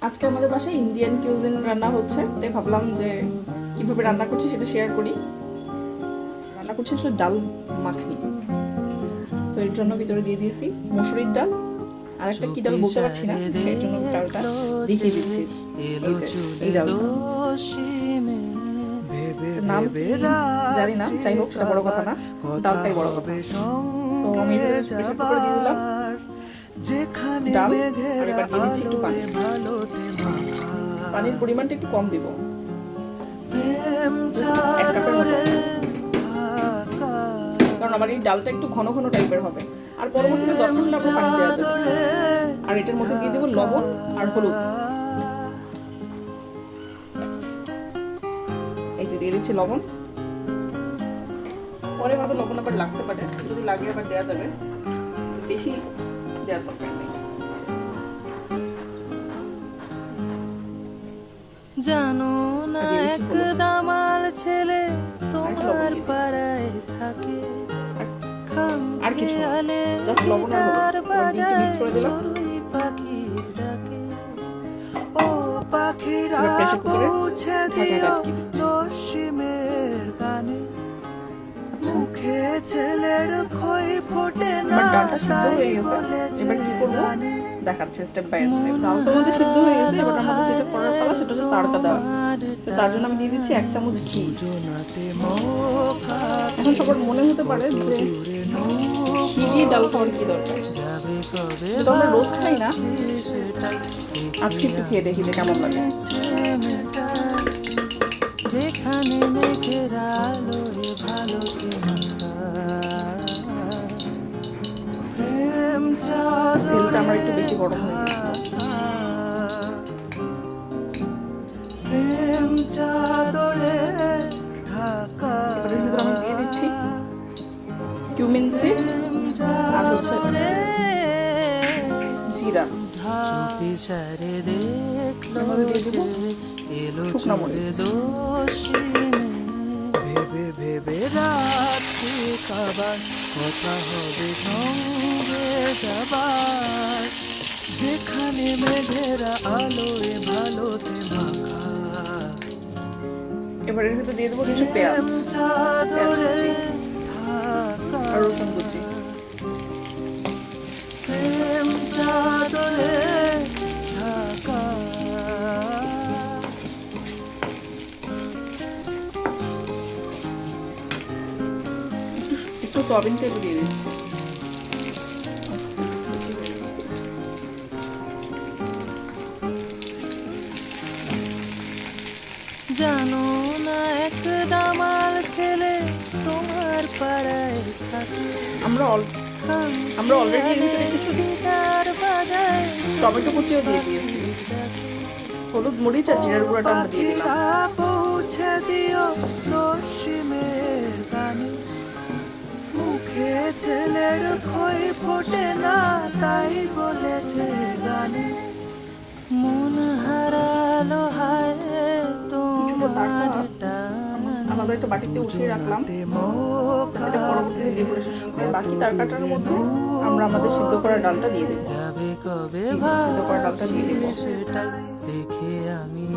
আজকে আমাদের বাসায় ইন্ডিয়ান কিউজিন রান্না হচ্ছে, তাই ভাবলাম যে কিভাবে রান্না করছি সেটা শেয়ার করি। রান্না করছি আসলে ডাল মাখনি, তো এর জন্য ভিতরে দিয়ে দিয়েছি মসুরির ডাল, আর একটা কি ডাল বলতে পারছি না, এর জন্য ডালটা দেখিয়ে দিচ্ছি। এই যে এই ডালটা, নাম কি জানি না, যাই হোক সেটা বড় কথা না, ডালটাই বড় কথা। তো আমি প্রেসার কুকারে দিয়ে দিলাম ডাল, আর এবার দিয়ে দিচ্ছি একটু পানি। পানির পরিমাণটা একটু কম দিব, 1 কাপের মতো, কারণ আমার এই ডালটা একটু ঘন ঘন টাইপের হবে। আর পরবর্তীতে দরকার হলে আমরা পানি দেওয়া যাবে। আর এটার মধ্যে দিয়ে দেবো লবণ আর হলুদ। এই যে দিয়ে দিচ্ছি লবণ, পরে আমাদের লবণ আবার লাগতে পারে, যদি লাগে আবার দেওয়া যাবে, বেশি দেওয়ার দরকার নেই। জানো না এক দামাল ছেলে তোমার পাড়ায় থাকে, আর কিছু জাস্ট লবণ আর হলুদ মিক্স করে দিলাম। পাখির ডাকে ও পাখিরা পৌঁছে দিও পশ্চিমের গানে, মুখে ছেলের খই ফোটে না। ডালটা সিদ্ধ হয়ে গেছে, এবার কি করব দেখাচ্ছি স্টেপ বাই স্টেপ। ডাল তো আমাদের সিদ্ধ হয়ে গেছে, এবার আমাদের যেটা করার পালা সেটা হচ্ছে তাড়কা দেওয়া। তো তার জন্য আমি দিয়ে দিচ্ছি 1 চামচ ঘি। এখন সবার মনে হতে পারে যে ঘি দিয়ে ডাল খাওয়ার কি দরকার, যেটা আমরা রোজ খাই না, আজকে একটু খেয়ে দেখি যে কেমন লাগে। যেখানে মেঘের আলোয় ভালো তেলটা আমার একটু বেশি গরম হয়ে গেছে, এবারে ভিতরে আমি দিয়ে দিচ্ছি কিউমিন সিডস আর হচ্ছে জিরা, এবারে দিয়ে দেবো শুকনো মরিচ। ভেবে ভেবে রাত্রি কাবার কথা হবে সঙ্গে যাবার, যেখানে মেঘেরা আলোয় ভালোতে মাখা। এবারে ভিতরে দিয়ে দেবো কিছু পেঁয়াজ আর রসুন কুচি। একটু সয়াবিন তেল দিয়ে দিচ্ছি। জানো না এক দামাল ছেলে তোমার পাড়ায় থাকে, আমরা অলরেডি এর ভিতরে কিছু টমেটো কুচিও দিয়ে দিয়েছি, হলুদ মরিচ আর জিরার গুঁড়াটা আমরা দিয়ে দিলাম। পৌঁছে দিও পশ্চিমের গানে, মুখে ছেলের খই ফোটে না তাই বলেছে গানে, মন হারালো হায় তোমার আলাদা একটা বাটিতে উঠিয়ে রাখলাম, যাতে পরবর্তীতে ডেকোরেশন করে। বাকি তরকারিটার মধ্যে আমরা আমাদের সিদ্ধ করা ডালটা দিয়ে দেবো। সিদ্ধ করা ডালটা দিয়ে দেবো। দেখে আমি